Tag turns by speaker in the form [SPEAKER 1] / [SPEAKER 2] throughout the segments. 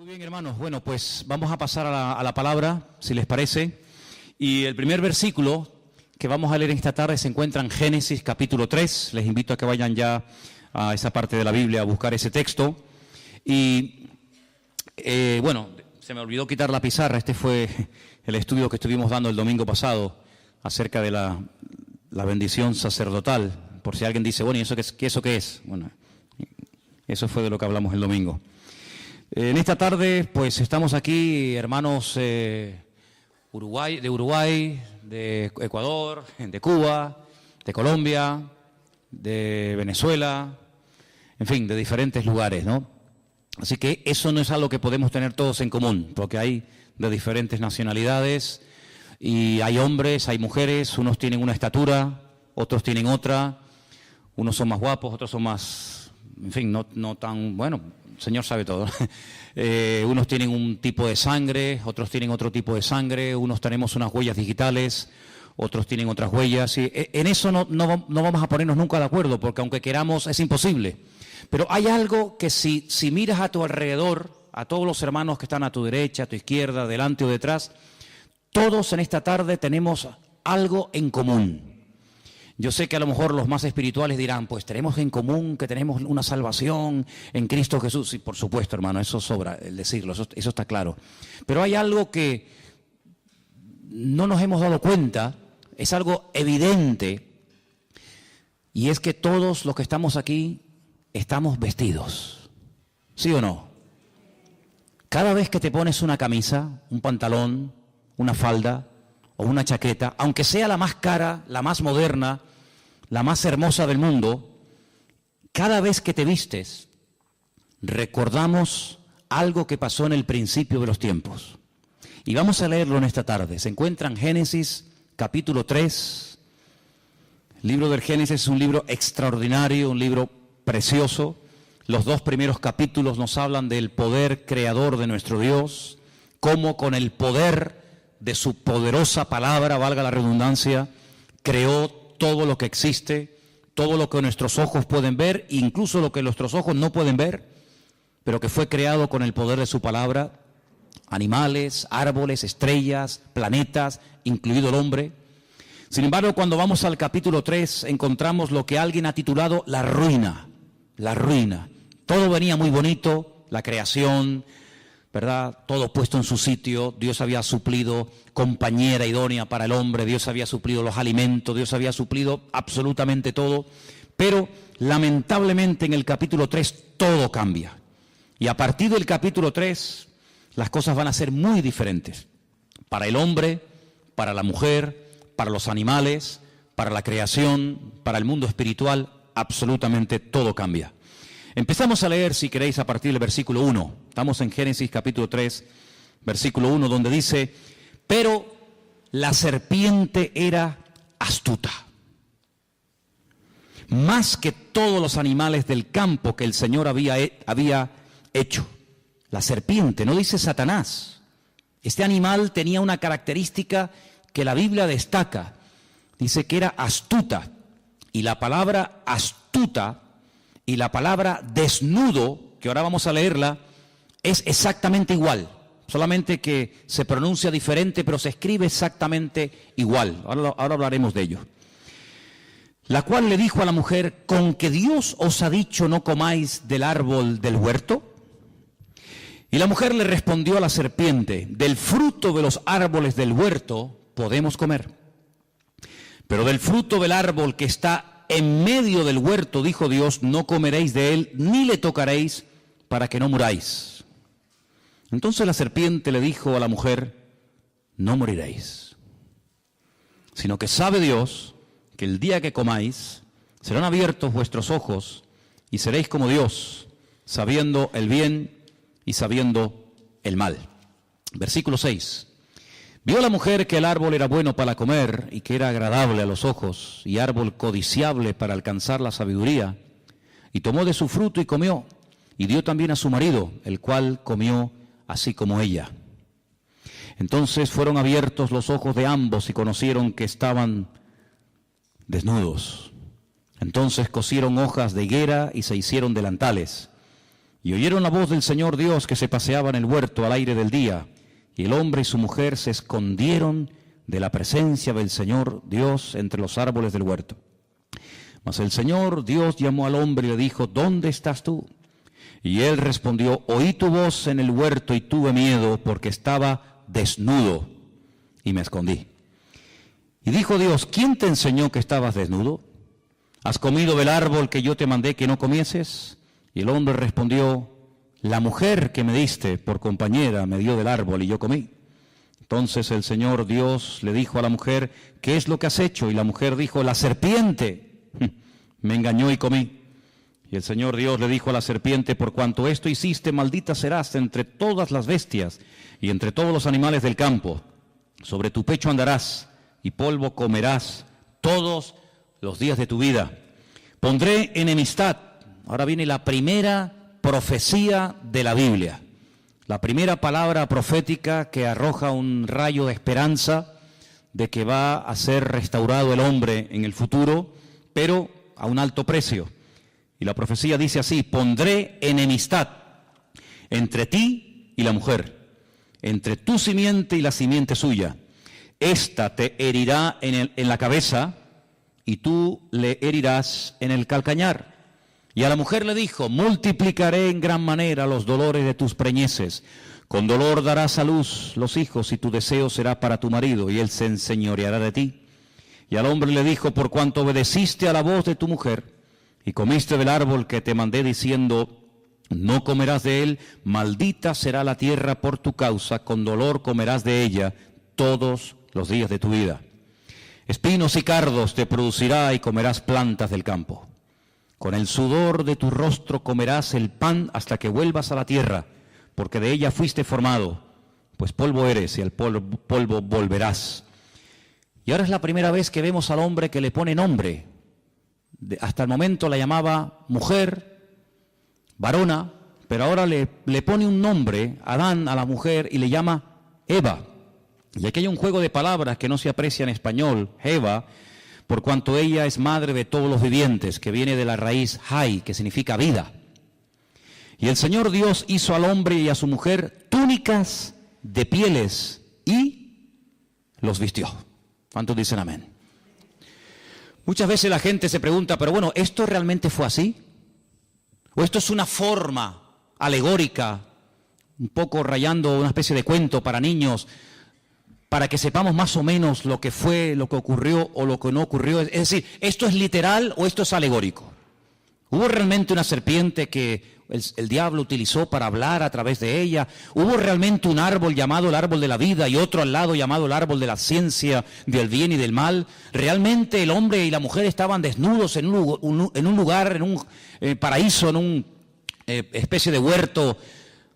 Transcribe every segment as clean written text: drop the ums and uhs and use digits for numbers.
[SPEAKER 1] Muy bien, hermanos. Bueno, pues vamos a pasar a la palabra, si les parece. Y el primer versículo que vamos a leer esta tarde se encuentra en Génesis capítulo 3. Les invito a que vayan ya a esa parte de la Biblia a buscar ese texto. Y bueno, se me olvidó quitar la pizarra. Este fue el estudio que estuvimos dando el domingo pasado acerca de la bendición sacerdotal. Por si alguien dice, bueno, ¿y eso qué es? Bueno, eso fue de lo que hablamos el domingo. En esta tarde, pues estamos aquí, hermanos de Uruguay, de Ecuador, de Cuba, de Colombia, de Venezuela, en fin, de diferentes lugares, ¿no? Así que eso no es algo que podemos tener todos en común, porque hay de diferentes nacionalidades y hay hombres, hay mujeres, unos tienen una estatura, otros tienen otra, unos son más guapos, otros son más, en fin, no tan, bueno, el Señor sabe todo. Unos tienen un tipo de sangre, otros tienen otro tipo de sangre, unos tenemos unas huellas digitales, otros tienen otras huellas. Y en eso no vamos a ponernos nunca de acuerdo, porque aunque queramos es imposible. Pero hay algo que si miras a tu alrededor, a todos los hermanos que están a tu derecha, a tu izquierda, delante o detrás, todos en esta tarde tenemos algo en común. Yo sé que a lo mejor los más espirituales dirán, pues tenemos en común que tenemos una salvación en Cristo Jesús. Sí, por supuesto, hermano, eso sobra el decirlo, eso está claro. Pero hay algo que no nos hemos dado cuenta, es algo evidente, y es que todos los que estamos aquí estamos vestidos. ¿Sí o no? Cada vez que te pones una camisa, un pantalón, una falda o una chaqueta, aunque sea la más cara, la más moderna, la más hermosa del mundo, cada vez que te vistes, recordamos algo que pasó en el principio de los tiempos. Y vamos a leerlo en esta tarde. Se encuentra en Génesis capítulo 3. El libro del Génesis es un libro extraordinario, un libro precioso. Los dos primeros capítulos nos hablan del poder creador de nuestro Dios, cómo con el poder de su poderosa palabra, valga la redundancia, creó todo lo que existe, todo lo que nuestros ojos pueden ver, incluso lo que nuestros ojos no pueden ver, pero que fue creado con el poder de su palabra, animales, árboles, estrellas, planetas, incluido el hombre. Sin embargo, cuando vamos al capítulo 3, encontramos lo que alguien ha titulado la ruina, la ruina. Todo venía muy bonito, la creación, ¿verdad? Todo puesto en su sitio. Dios había suplido compañera idónea para el hombre, Dios había suplido los alimentos, Dios había suplido absolutamente todo, pero lamentablemente en el capítulo 3 todo cambia. Y a partir del capítulo 3 las cosas van a ser muy diferentes. Para el hombre, para la mujer, para los animales, para la creación, para el mundo espiritual, absolutamente todo cambia. Empezamos a leer, si queréis, a partir del versículo 1. Estamos en Génesis capítulo 3, versículo 1, donde dice, pero la serpiente era astuta, más que todos los animales del campo que el Señor había hecho. La serpiente, no dice Satanás. Este animal tenía una característica que la Biblia destaca. Dice que era astuta, y la palabra astuta y la palabra desnudo, que ahora vamos a leerla, es exactamente igual, solamente que se pronuncia diferente, pero se escribe exactamente igual. Ahora hablaremos de ello. La cual le dijo a la mujer, ¿con que Dios os ha dicho no comáis del árbol del huerto? Y la mujer le respondió a la serpiente, del fruto de los árboles del huerto podemos comer, pero del fruto del árbol que está en medio del huerto, dijo Dios, no comeréis de él, ni le tocaréis, para que no muráis. Entonces la serpiente le dijo a la mujer, no moriréis, sino que sabe Dios que el día que comáis, serán abiertos vuestros ojos, y seréis como Dios, sabiendo el bien y sabiendo el mal. Versículo 6. Vio la mujer que el árbol era bueno para comer y que era agradable a los ojos y árbol codiciable para alcanzar la sabiduría, y tomó de su fruto y comió, y dio también a su marido, el cual comió así como ella. Entonces fueron abiertos los ojos de ambos y conocieron que estaban desnudos. Entonces cosieron hojas de higuera y se hicieron delantales. Y oyeron la voz del Señor Dios que se paseaba en el huerto al aire del día, y el hombre y su mujer se escondieron de la presencia del Señor Dios entre los árboles del huerto. Mas el Señor Dios llamó al hombre y le dijo, ¿dónde estás tú? Y él respondió, oí tu voz en el huerto y tuve miedo porque estaba desnudo y me escondí. Y dijo Dios, ¿quién te enseñó que estabas desnudo? ¿Has comido del árbol que yo te mandé que no comieses? Y el hombre respondió, la mujer que me diste por compañera me dio del árbol y yo comí. Entonces el Señor Dios le dijo a la mujer, ¿qué es lo que has hecho? Y la mujer dijo, la serpiente me engañó y comí. Y el Señor Dios le dijo a la serpiente, por cuanto esto hiciste, maldita serás entre todas las bestias y entre todos los animales del campo. Sobre tu pecho andarás y polvo comerás todos los días de tu vida. Pondré enemistad. Ahora viene la primera profecía de la Biblia. La primera palabra profética que arroja un rayo de esperanza de que va a ser restaurado el hombre en el futuro, pero a un alto precio. Y la profecía dice así, pondré enemistad entre ti y la mujer, entre tu simiente y la simiente suya. Esta te herirá en la cabeza y tú le herirás en el calcañar. Y a la mujer le dijo, multiplicaré en gran manera los dolores de tus preñeces. Con dolor darás a luz los hijos y tu deseo será para tu marido y él se enseñoreará de ti. Y al hombre le dijo, por cuanto obedeciste a la voz de tu mujer y comiste del árbol que te mandé diciendo, no comerás de él, maldita será la tierra por tu causa, con dolor comerás de ella todos los días de tu vida. Espinos y cardos te producirá y comerás plantas del campo. Con el sudor de tu rostro comerás el pan hasta que vuelvas a la tierra, porque de ella fuiste formado, pues polvo eres y al polvo volverás. Y ahora es la primera vez que vemos al hombre que le pone nombre. Hasta el momento la llamaba mujer, varona, pero ahora le pone un nombre, Adán, a la mujer y le llama Eva. Y aquí hay un juego de palabras que no se aprecia en español, Eva, por cuanto ella es madre de todos los vivientes, que viene de la raíz Hai, que significa vida. Y el Señor Dios hizo al hombre y a su mujer túnicas de pieles y los vistió. ¿Cuántos dicen amén? Muchas veces la gente se pregunta, pero bueno, ¿esto realmente fue así? ¿O esto es una forma alegórica, un poco rayando una especie de cuento para niños, para que sepamos más o menos lo que fue, lo que ocurrió o lo que no ocurrió? Es decir, ¿esto es literal o esto es alegórico? ¿Hubo realmente una serpiente que el diablo utilizó para hablar a través de ella? ¿Hubo realmente un árbol llamado el árbol de la vida y otro al lado llamado el árbol de la ciencia del bien y del mal? ¿Realmente el hombre y la mujer estaban desnudos en un lugar, en un paraíso, en una especie de huerto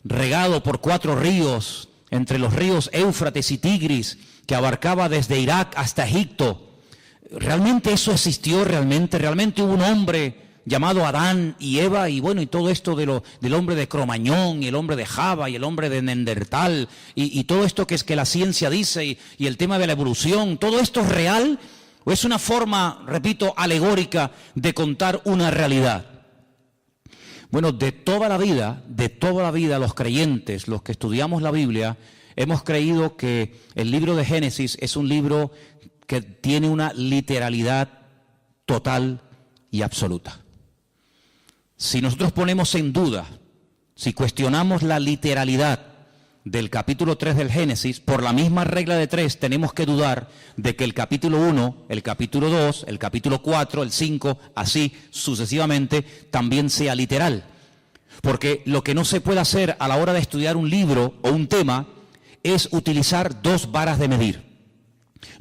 [SPEAKER 1] regado por 4 ríos, entre los ríos Éufrates y Tigris, que abarcaba desde Irak hasta Egipto? ¿Realmente eso existió? ¿Realmente hubo un hombre llamado Adán y Eva, y bueno, y todo esto del hombre de Cromañón, y el hombre de Java, y el hombre de Neandertal, y todo esto que es que la ciencia dice, y el tema de la evolución? ¿Todo esto es real o es una forma, repito, alegórica de contar una realidad? Bueno, de toda la vida, los creyentes, los que estudiamos la Biblia, hemos creído que el libro de Génesis es un libro que tiene una literalidad total y absoluta. Si nosotros ponemos en duda, si cuestionamos la literalidad del capítulo 3 del Génesis, por la misma regla de 3 tenemos que dudar de que el capítulo 1, el capítulo 2, el capítulo 4, el 5, así sucesivamente, también sea literal. Porque lo que no se puede hacer a la hora de estudiar un libro o un tema es utilizar 2 varas de medir.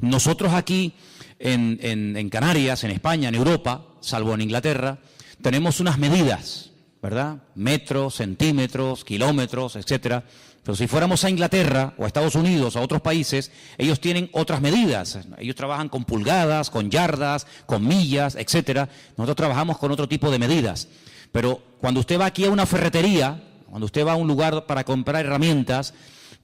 [SPEAKER 1] Nosotros aquí en Canarias, en España, en Europa, salvo en Inglaterra, tenemos unas medidas, ¿verdad? Metros, centímetros, kilómetros, etcétera. Pero si fuéramos a Inglaterra o a Estados Unidos o a otros países, ellos tienen otras medidas. Ellos trabajan con pulgadas, con yardas, con millas, etcétera. Nosotros trabajamos con otro tipo de medidas. Pero cuando usted va aquí a una ferretería, cuando usted va a un lugar para comprar herramientas,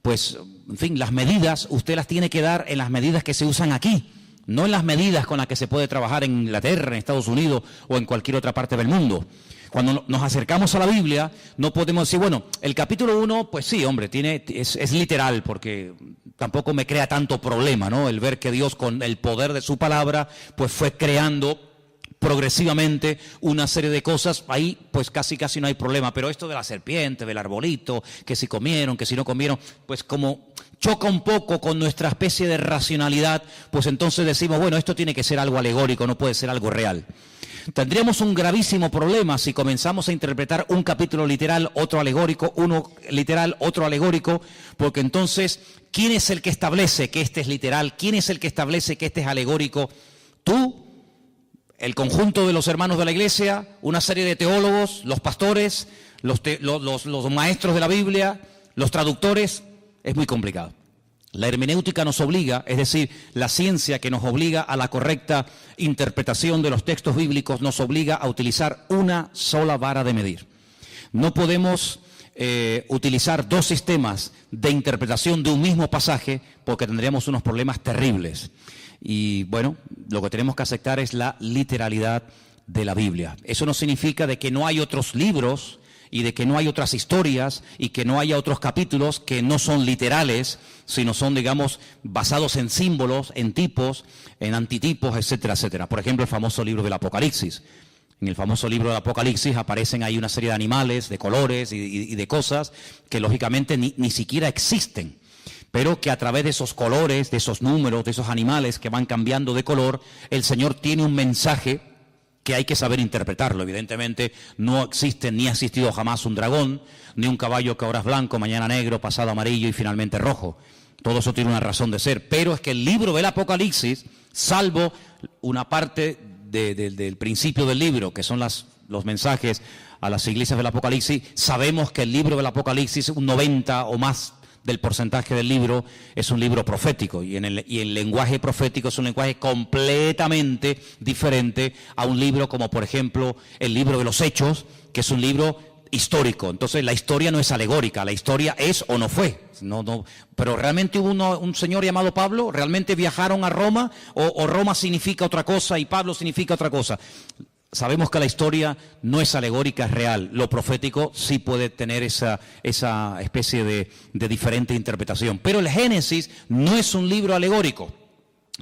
[SPEAKER 1] pues, en fin, las medidas usted las tiene que dar en las medidas que se usan aquí, no en las medidas con las que se puede trabajar en Inglaterra, en Estados Unidos o en cualquier otra parte del mundo. Cuando nos acercamos a la Biblia, no podemos decir, bueno, el capítulo 1, pues sí, hombre, es literal, porque tampoco me crea tanto problema, ¿no? El ver que Dios, con el poder de su palabra, pues fue creando progresivamente una serie de cosas. Ahí pues casi no hay problema, pero esto de la serpiente, del arbolito, que si comieron, que si no comieron, pues como choca un poco con nuestra especie de racionalidad, pues entonces decimos, bueno, esto tiene que ser algo alegórico, no puede ser algo real. Tendríamos un gravísimo problema si comenzamos a interpretar un capítulo literal, otro alegórico, uno literal, otro alegórico, porque entonces, ¿quién es el que establece que este es literal? ¿Quién es el que establece que este es alegórico? ¿Tú? ¿El conjunto de los hermanos de la iglesia? ¿Una serie de teólogos? ¿Los pastores? ¿Los maestros de la Biblia? ¿Los traductores? Es muy complicado. La hermenéutica nos obliga, es decir, la ciencia que nos obliga a la correcta interpretación de los textos bíblicos, nos obliga a utilizar una sola vara de medir. No podemos utilizar dos sistemas de interpretación de un mismo pasaje porque tendríamos unos problemas terribles. Y bueno, lo que tenemos que aceptar es la literalidad de la Biblia. Eso no significa de que no hay otros libros y de que no hay otras historias y que no haya otros capítulos que no son literales, sino son, digamos, basados en símbolos, en tipos, en antitipos, etcétera, etcétera. Por ejemplo, el famoso libro del Apocalipsis. En el famoso libro del Apocalipsis aparecen ahí una serie de animales, de colores y de cosas que lógicamente ni siquiera existen, pero que a través de esos colores, de esos números, de esos animales que van cambiando de color, el Señor tiene un mensaje que hay que saber interpretarlo. Evidentemente no existe ni ha existido jamás un dragón, ni un caballo que ahora es blanco, mañana negro, pasado amarillo y finalmente rojo. Todo eso tiene una razón de ser, pero es que el libro del Apocalipsis, salvo una parte del principio del libro, que son los mensajes a las iglesias del Apocalipsis, sabemos que el libro del Apocalipsis, un 90 o más del porcentaje del libro, es un libro profético, y el lenguaje profético es un lenguaje completamente diferente a un libro como, por ejemplo, el libro de los Hechos, que es un libro histórico. Entonces la historia no es alegórica, la historia es o no fue. Pero realmente hubo un señor llamado Pablo, realmente viajaron a Roma, o Roma significa otra cosa y Pablo significa otra cosa. Sabemos que la historia no es alegórica, es real. Lo profético sí puede tener esa especie de diferente interpretación. Pero el Génesis no es un libro alegórico.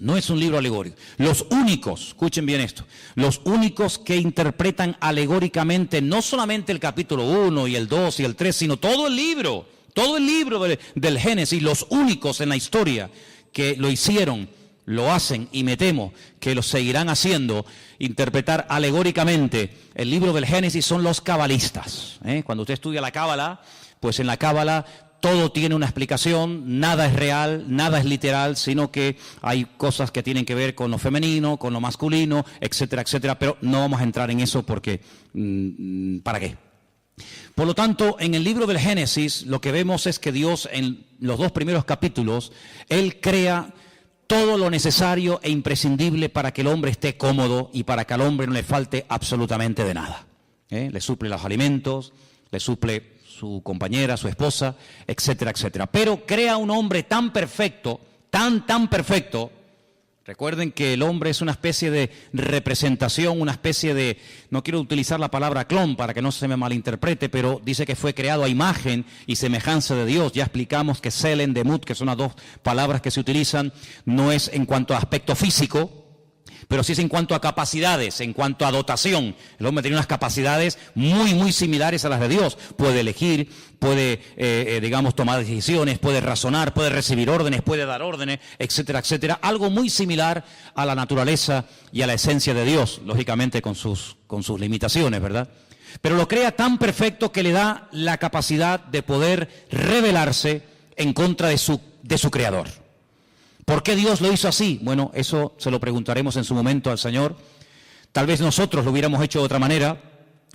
[SPEAKER 1] No es un libro alegórico. Los únicos, escuchen bien esto, los únicos que interpretan alegóricamente no solamente el capítulo 1 y el 2 y el 3, sino todo el libro del Génesis, los únicos en la historia que lo hicieron, lo hacen y me temo que lo seguirán haciendo, interpretar alegóricamente el libro del Génesis, son los cabalistas. Cuando usted estudia la Cábala, pues en la Cábala todo tiene una explicación, nada es real, nada es literal, sino que hay cosas que tienen que ver con lo femenino, con lo masculino, etcétera, etcétera, pero no vamos a entrar en eso porque, ¿para qué? Por lo tanto, en el libro del Génesis lo que vemos es que Dios, en los 2 primeros capítulos, Él crea todo lo necesario e imprescindible para que el hombre esté cómodo y para que al hombre no le falte absolutamente de nada. Le suple los alimentos, le suple su compañera, su esposa, etcétera, etcétera. Pero crea un hombre tan perfecto, tan perfecto. Recuerden que el hombre es una especie de representación, una especie de, no quiero utilizar la palabra clon para que no se me malinterprete, pero dice que fue creado a imagen y semejanza de Dios. Ya explicamos que Selen, Demut, que son las 2 palabras que se utilizan, no es en cuanto a aspecto físico, pero sí es en cuanto a capacidades, en cuanto a dotación. El hombre tiene unas capacidades muy similares a las de Dios. Puede elegir, puede, digamos, tomar decisiones, puede razonar, puede recibir órdenes, puede dar órdenes, etcétera, etcétera. Algo muy similar a la naturaleza y a la esencia de Dios, lógicamente con sus limitaciones, ¿verdad? Pero lo crea tan perfecto que le da la capacidad de poder rebelarse en contra de su Creador. ¿Por qué Dios lo hizo así? Bueno, eso se lo preguntaremos en su momento al Señor. Tal vez nosotros lo hubiéramos hecho de otra manera,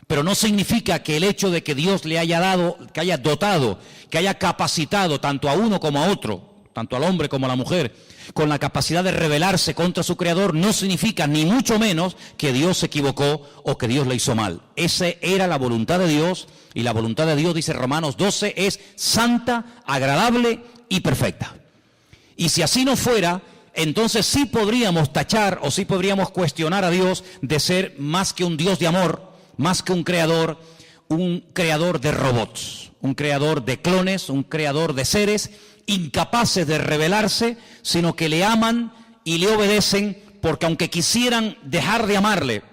[SPEAKER 1] pero no significa que el hecho de que Dios le haya dado, que haya dotado, que haya capacitado tanto a uno como a otro, tanto al hombre como a la mujer, con la capacidad de rebelarse contra su Creador, no significa ni mucho menos que Dios se equivocó o que Dios le hizo mal. Esa era la voluntad de Dios, y la voluntad de Dios, dice Romanos 12, es santa, agradable y perfecta. Y si así no fuera, entonces sí podríamos tachar o sí podríamos cuestionar a Dios de ser más que un Dios de amor, más que un creador de robots, un creador de clones, un creador de seres incapaces de rebelarse, sino que le aman y le obedecen, porque aunque quisieran dejar de amarle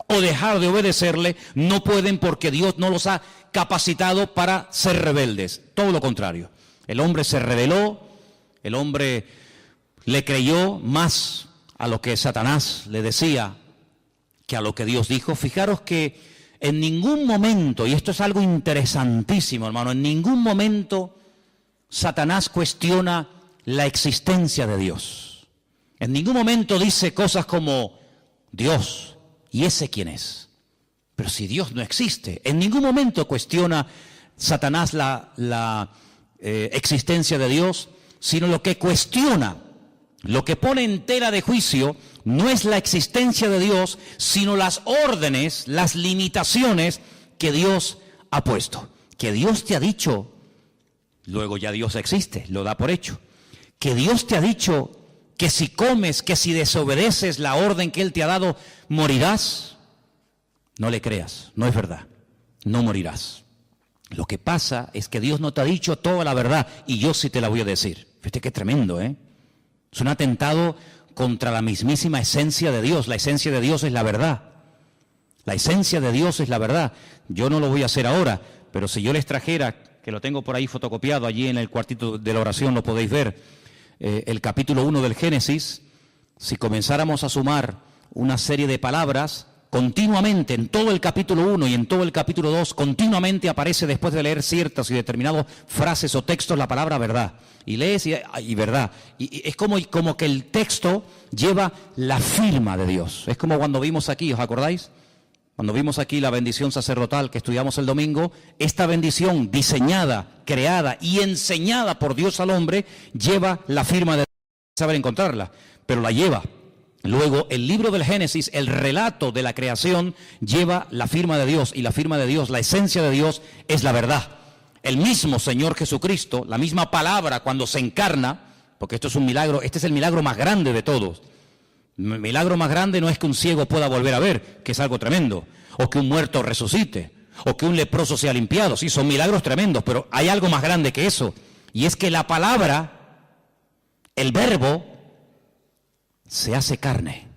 [SPEAKER 1] o dejar de obedecerle, no pueden, porque Dios no los ha capacitado para ser rebeldes. Todo lo contrario. El hombre se rebeló, el hombre le creyó más a lo que Satanás le decía que a lo que Dios dijo. Fijaros que en ningún momento, y esto es algo interesantísimo, hermano, en ningún momento Satanás cuestiona la existencia de Dios. En ningún momento dice cosas como Dios, ¿y ese quién es? Pero si Dios no existe, en ningún momento cuestiona Satanás la existencia de Dios, sino lo que cuestiona, lo que pone en tela de juicio, no es la existencia de Dios, sino las órdenes, las limitaciones que Dios ha puesto. Que Dios te ha dicho, luego ya Dios existe, lo da por hecho. Que Dios te ha dicho que si comes, que si desobedeces la orden que Él te ha dado, morirás. No le creas, no es verdad, no morirás. Lo que pasa es que Dios no te ha dicho toda la verdad, y yo sí te la voy a decir. Fíjate qué tremendo, ¿eh? Es un atentado contra la mismísima esencia de Dios. La esencia de Dios es la verdad. La esencia de Dios es la verdad. Yo no lo voy a hacer ahora, pero si yo les trajera, que lo tengo por ahí fotocopiado, allí en el cuartito de la oración lo podéis ver, el capítulo 1 del Génesis, si comenzáramos a sumar una serie de palabras, continuamente en todo el capítulo 1 y en todo el capítulo 2, continuamente aparece, después de leer ciertas y determinadas frases o textos, la palabra verdad. Y lees y verdad. Y es como que el texto lleva la firma de Dios. Es como cuando vimos aquí, ¿os acordáis? Cuando vimos aquí la bendición sacerdotal que estudiamos el domingo, esta bendición diseñada, creada y enseñada por Dios al hombre, lleva la firma de Dios. Saber encontrarla, pero la lleva. Luego, el libro del Génesis, el relato de la creación, lleva la firma de Dios, y la firma de Dios, la esencia de Dios, es la verdad. El mismo Señor Jesucristo, la misma palabra cuando se encarna, porque esto es un milagro, este es el milagro más grande de todos. El milagro más grande no es que un ciego pueda volver a ver, que es algo tremendo, o que un muerto resucite, o que un leproso sea limpiado. Sí, son milagros tremendos, pero hay algo más grande que eso, y es que la palabra, el verbo, se hace carne.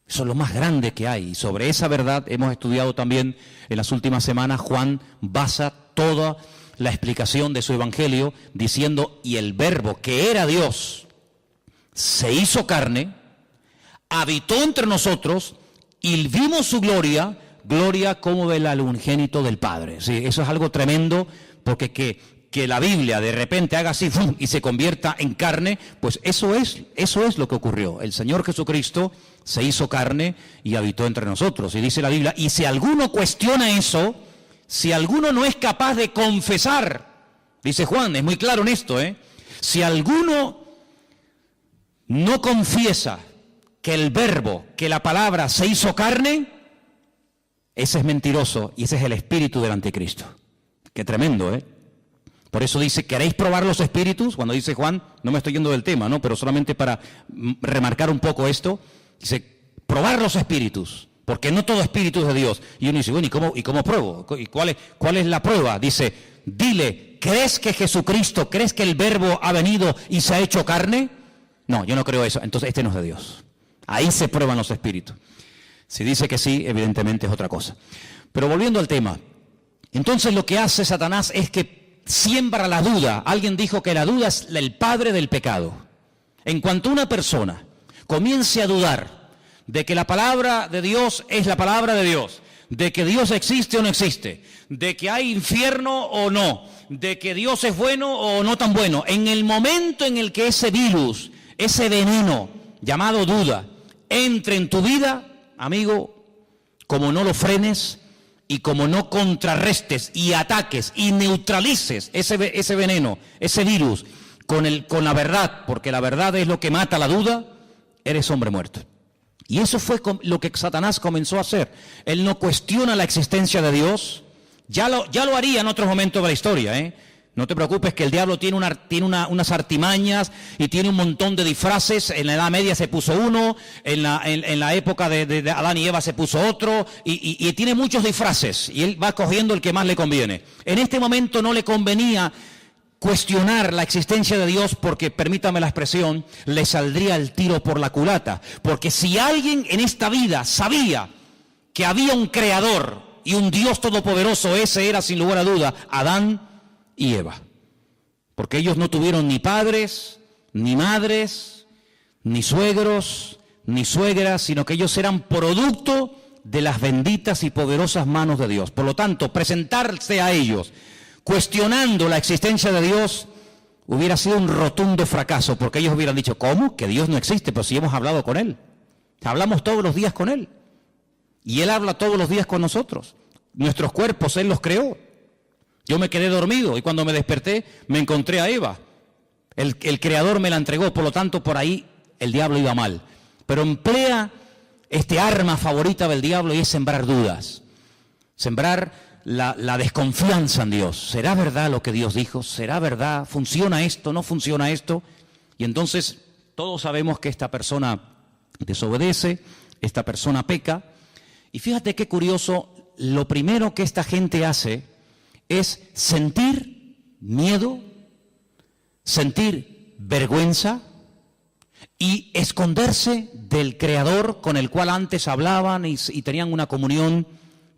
[SPEAKER 1] Eso es lo más grande que hay. Y sobre esa verdad hemos estudiado también en las últimas semanas. Juan basa toda la explicación de su evangelio diciendo, y el verbo que era Dios se hizo carne, habitó entre nosotros y vimos su gloria, gloria como del unigénito del Padre. Sí, eso es algo tremendo, porque que la Biblia de repente haga así ¡fum!, y se convierta en carne, pues eso es lo que ocurrió. El Señor Jesucristo se hizo carne y habitó entre nosotros. Y dice la Biblia, y si alguno cuestiona eso, si alguno no es capaz de confesar, dice Juan, es muy claro en esto, si alguno no confiesa que el verbo, que la palabra se hizo carne, ese es mentiroso y ese es el espíritu del anticristo. Qué tremendo, Por eso dice, ¿queréis probar los espíritus? Cuando dice Juan, no me estoy yendo del tema, ¿no? Pero solamente para remarcar un poco esto, dice, probar los espíritus, porque no todo espíritu es de Dios. Y uno dice, bueno, ¿y cómo pruebo? ¿Y cuál es la prueba? Dice, dile, ¿crees que Jesucristo, crees que el verbo ha venido y se ha hecho carne? No, yo no creo eso. Entonces este no es de Dios. Ahí se prueban los espíritus. Si dice que sí, evidentemente es otra cosa. Pero volviendo al tema, entonces lo que hace Satanás es que siembra la duda. Alguien dijo que la duda es el padre del pecado. En cuanto una persona comience a dudar de que la palabra de Dios es la palabra de Dios, de que Dios existe o no existe, de que hay infierno o no, de que Dios es bueno o no tan bueno, en el momento en el que ese virus, ese veneno llamado duda, entre en tu vida, amigo, como no lo frenes y como no contrarrestes y ataques y neutralices ese veneno, ese virus, con la verdad, porque la verdad es lo que mata la duda, eres hombre muerto. Y eso fue lo que Satanás comenzó a hacer. Él no cuestiona la existencia de Dios, ya lo haría en otros momentos de la historia, No te preocupes que el diablo tiene unas artimañas y tiene un montón de disfraces. En la Edad Media se puso uno, en la época de Adán y Eva se puso otro, y tiene muchos disfraces, y él va cogiendo el que más le conviene. En este momento no le convenía cuestionar la existencia de Dios porque, permítame la expresión, le saldría el tiro por la culata. Porque si alguien en esta vida sabía que había un creador y un Dios todopoderoso, ese era sin lugar a duda Adán y Eva. Porque ellos no tuvieron ni padres, ni madres, ni suegros, ni suegras, sino que ellos eran producto de las benditas y poderosas manos de Dios. Por lo tanto, presentarse a ellos cuestionando la existencia de Dios hubiera sido un rotundo fracaso, porque ellos hubieran dicho, ¿cómo? Que Dios no existe, pero si hemos hablado con Él. Hablamos todos los días con Él. Y Él habla todos los días con nosotros. Nuestros cuerpos Él los creó. Yo me quedé dormido y cuando me desperté me encontré a Eva. El Creador me la entregó, por lo tanto por ahí el diablo iba mal. Pero emplea este arma favorita del diablo y es sembrar dudas. Sembrar la desconfianza en Dios. ¿Será verdad lo que Dios dijo? ¿Será verdad? ¿Funciona esto? ¿No funciona esto? Y entonces todos sabemos que esta persona desobedece, esta persona peca. Y fíjate qué curioso, lo primero que esta gente hace es sentir miedo, sentir vergüenza y esconderse del Creador con el cual antes hablaban y tenían una comunión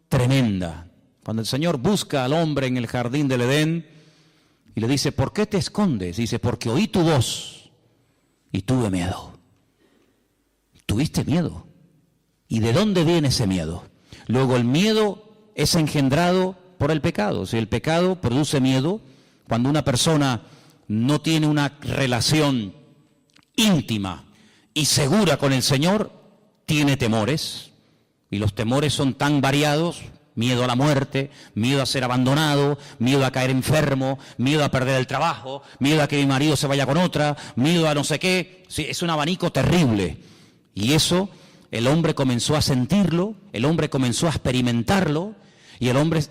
[SPEAKER 1] tremenda. Cuando el Señor busca al hombre en el jardín del Edén y le dice, ¿por qué te escondes? Dice, porque oí tu voz y tuve miedo. ¿Tuviste miedo? ¿Y de dónde viene ese miedo? Luego el miedo es engendrado por el pecado. Si el pecado produce miedo, cuando una persona no tiene una relación íntima y segura con el Señor, tiene temores. Y los temores son tan variados: miedo a la muerte, miedo a ser abandonado, miedo a caer enfermo, miedo a perder el trabajo, miedo a que mi marido se vaya con otra, miedo a no sé qué. Sí, es un abanico terrible. Y eso el hombre comenzó a sentirlo, el hombre comenzó a experimentarlo, y el hombre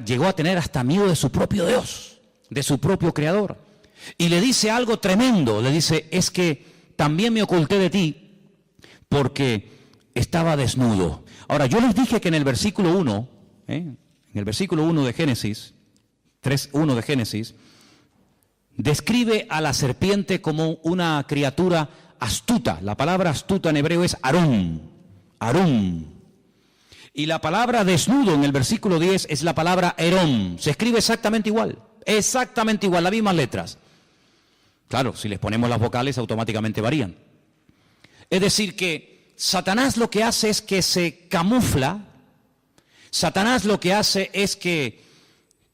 [SPEAKER 1] llegó a tener hasta miedo de su propio Dios, de su propio Creador. Y le dice algo tremendo, le dice, es que también me oculté de ti porque estaba desnudo. Ahora, yo les dije que en el versículo 1, en el versículo 1 de Génesis, 3:1 de Génesis, describe a la serpiente como una criatura astuta. La palabra astuta en hebreo es arum. Y la palabra desnudo en el versículo 10 es la palabra erom. Se escribe exactamente igual, las mismas letras. Claro, si les ponemos las vocales automáticamente varían. Es decir que Satanás lo que hace es que se camufla. Satanás lo que hace es que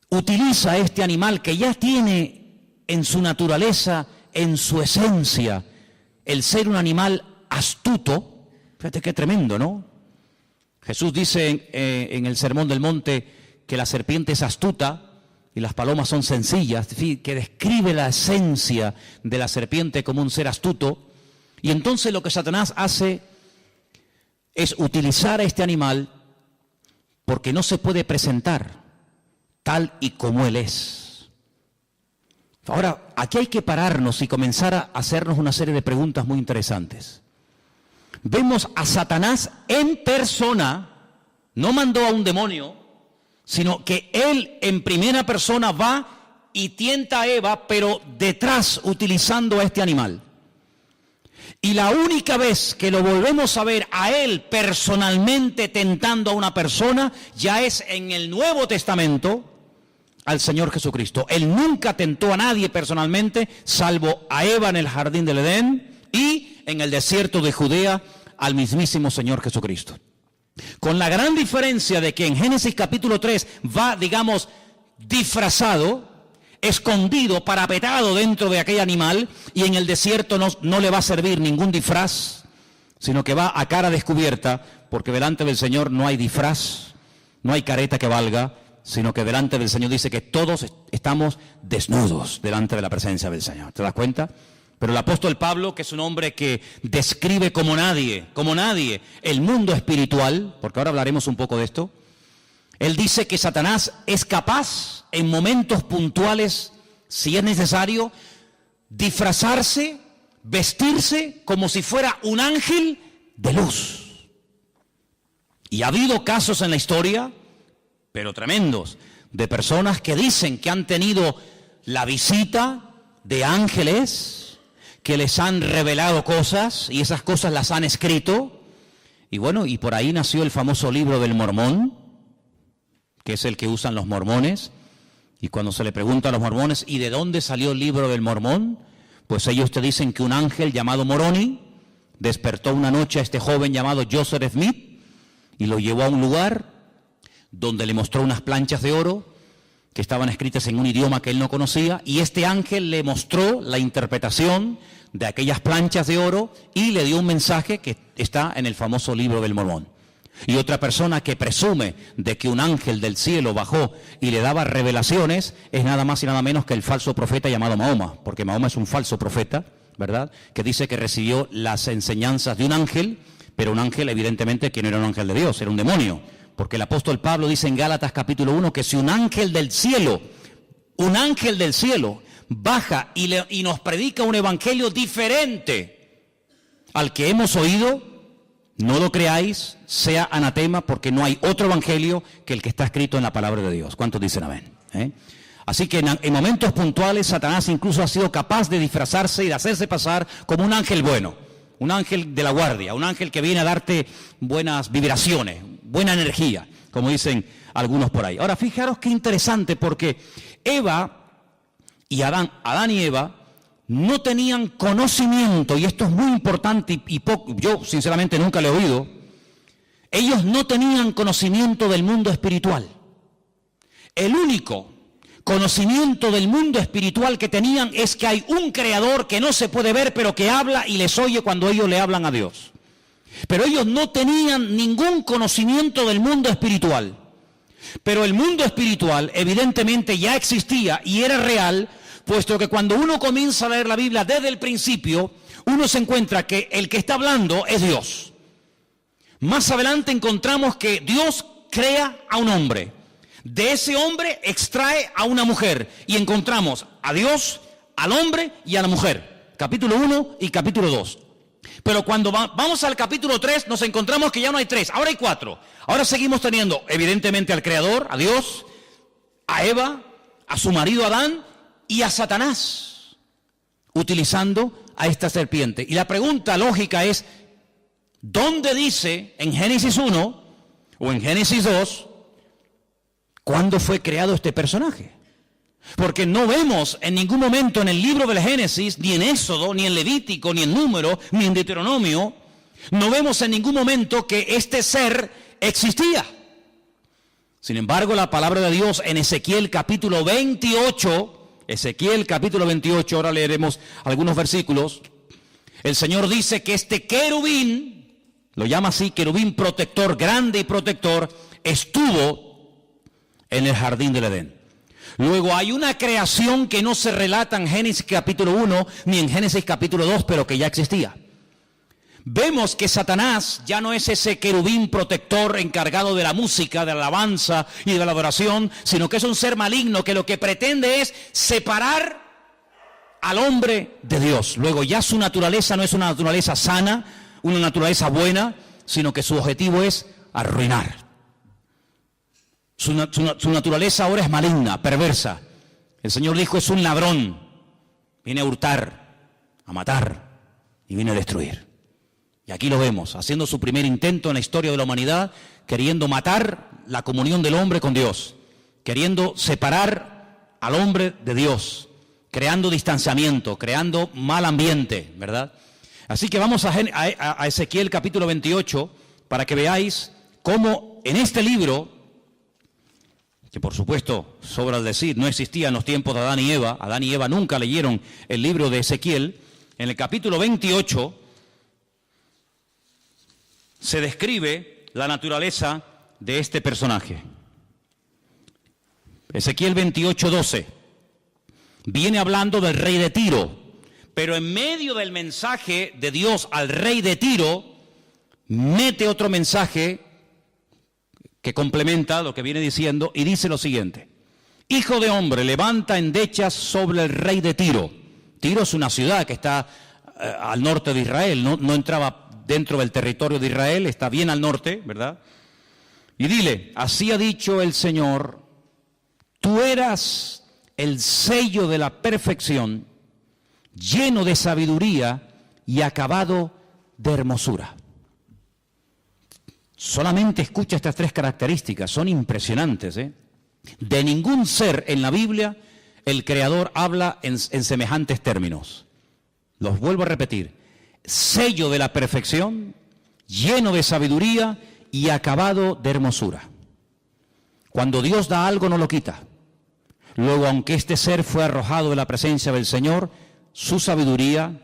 [SPEAKER 1] utiliza este animal que ya tiene en su naturaleza, en su esencia, el ser un animal astuto. Fíjate qué tremendo, ¿no? Jesús dice en el Sermón del Monte que la serpiente es astuta y las palomas son sencillas, que describe la esencia de la serpiente como un ser astuto. Y entonces lo que Satanás hace es utilizar a este animal porque no se puede presentar tal y como él es. Ahora, aquí hay que pararnos y comenzar a hacernos una serie de preguntas muy interesantes. Vemos a Satanás en persona, no mandó a un demonio, sino que él en primera persona va y tienta a Eva, pero detrás utilizando a este animal. Y la única vez que lo volvemos a ver a él personalmente tentando a una persona, ya es en el Nuevo Testamento al Señor Jesucristo. Él nunca tentó a nadie personalmente, salvo a Eva en el jardín del Edén y en el desierto de Judea al mismísimo Señor Jesucristo. Con la gran diferencia de que en Génesis capítulo 3 va, digamos, disfrazado, escondido, parapetado dentro de aquel animal, y en el desierto no le va a servir ningún disfraz, sino que va a cara descubierta, porque delante del Señor no hay disfraz, no hay careta que valga, sino que delante del Señor dice que todos estamos desnudos delante de la presencia del Señor. ¿Te das cuenta? Pero el apóstol Pablo, que es un hombre que describe como nadie, el mundo espiritual, porque ahora hablaremos un poco de esto, Él dice que Satanás es capaz, en momentos puntuales, si es necesario, disfrazarse, vestirse como si fuera un ángel de luz. Y ha habido casos en la historia, pero tremendos, de personas que dicen que han tenido la visita de ángeles, que les han revelado cosas y esas cosas las han escrito. Y bueno, y por ahí nació el famoso libro del Mormón, que es el que usan los mormones. Y cuando se le pregunta a los mormones, ¿y de dónde salió el libro del Mormón? Pues ellos te dicen que un ángel llamado Moroni despertó una noche a este joven llamado Joseph Smith y lo llevó a un lugar donde le mostró unas planchas de oro que estaban escritas en un idioma que él no conocía, y este ángel le mostró la interpretación de aquellas planchas de oro y le dio un mensaje que está en el famoso libro del Mormón. Y otra persona que presume de que un ángel del cielo bajó y le daba revelaciones es nada más y nada menos que el falso profeta llamado Mahoma, porque Mahoma es un falso profeta, ¿verdad?, que dice que recibió las enseñanzas de un ángel, pero un ángel evidentemente que no era un ángel de Dios, era un demonio, porque el apóstol Pablo dice en Gálatas capítulo 1 que si un ángel del cielo baja y nos predica un evangelio diferente al que hemos oído, no lo creáis, sea anatema, porque no hay otro evangelio que el que está escrito en la palabra de Dios. ¿Cuántos dicen amén? Así que en momentos puntuales Satanás incluso ha sido capaz de disfrazarse y de hacerse pasar como un ángel bueno, un ángel de la guardia, un ángel que viene a darte buenas vibraciones, buena energía, como dicen algunos por ahí. Ahora, fijaros qué interesante, porque Adán y Eva, no tenían conocimiento, y esto es muy importante y yo sinceramente nunca lo he oído. Ellos no tenían conocimiento del mundo espiritual. El único conocimiento del mundo espiritual que tenían es que hay un creador que no se puede ver, pero que habla y les oye cuando ellos le hablan a Dios. Pero ellos no tenían ningún conocimiento del mundo espiritual. Pero el mundo espiritual evidentemente ya existía y era real, puesto que cuando uno comienza a leer la Biblia desde el principio, uno se encuentra que el que está hablando es Dios. Más adelante encontramos que Dios crea a un hombre. De ese hombre extrae a una mujer. Y encontramos a Dios, al hombre y a la mujer. Capítulo 1 y capítulo 2. Pero cuando vamos al capítulo 3 nos encontramos que ya no hay 3, ahora hay 4. Ahora seguimos teniendo evidentemente al Creador, a Dios, a Eva, a su marido Adán y a Satanás, utilizando a esta serpiente. Y la pregunta lógica es, ¿dónde dice en Génesis 1 o en Génesis 2 cuándo fue creado este personaje? Porque no vemos en ningún momento en el libro del Génesis, ni en Éxodo, ni en Levítico, ni en Número, ni en Deuteronomio, no vemos en ningún momento que este ser existía. Sin embargo, la palabra de Dios en Ezequiel capítulo 28, ahora leeremos algunos versículos, el Señor dice que este querubín, lo llama así, querubín protector, grande y protector, estuvo en el jardín del Edén. Luego hay una creación que no se relata en Génesis capítulo 1 ni en Génesis capítulo 2, pero que ya existía. Vemos que Satanás ya no es ese querubín protector encargado de la música, de la alabanza y de la adoración, sino que es un ser maligno que lo que pretende es separar al hombre de Dios. Luego ya su naturaleza no es una naturaleza sana, una naturaleza buena, sino que su objetivo es arruinar. Su naturaleza ahora es maligna, perversa. El Señor dijo, es un ladrón. Viene a hurtar, a matar y viene a destruir. Y aquí lo vemos, haciendo su primer intento en la historia de la humanidad, queriendo matar la comunión del hombre con Dios, queriendo separar al hombre de Dios, creando distanciamiento, creando mal ambiente, ¿verdad? Así que vamos a Ezequiel capítulo 28 para que veáis cómo en este libro, que por supuesto, sobra decir, no existía en los tiempos de Adán y Eva. Adán y Eva nunca leyeron el libro de Ezequiel. En el capítulo 28 se describe la naturaleza de este personaje. Ezequiel 28:12 viene hablando del rey de Tiro, pero en medio del mensaje de Dios al rey de Tiro, mete otro mensaje que complementa lo que viene diciendo y dice lo siguiente: Hijo de hombre, levanta endechas sobre el rey de Tiro. Tiro es una ciudad que está al norte de Israel, no entraba dentro del territorio de Israel, está bien al norte, ¿verdad? Y dile, así ha dicho el Señor, tú eras el sello de la perfección, lleno de sabiduría y acabado de hermosura. Solamente escucha estas tres características, son impresionantes, ¿eh? De ningún ser en la Biblia el Creador habla en semejantes términos. Los vuelvo a repetir: sello de la perfección, lleno de sabiduría y acabado de hermosura. Cuando Dios da algo no lo quita. Luego, aunque este ser fue arrojado de la presencia del Señor, su sabiduría,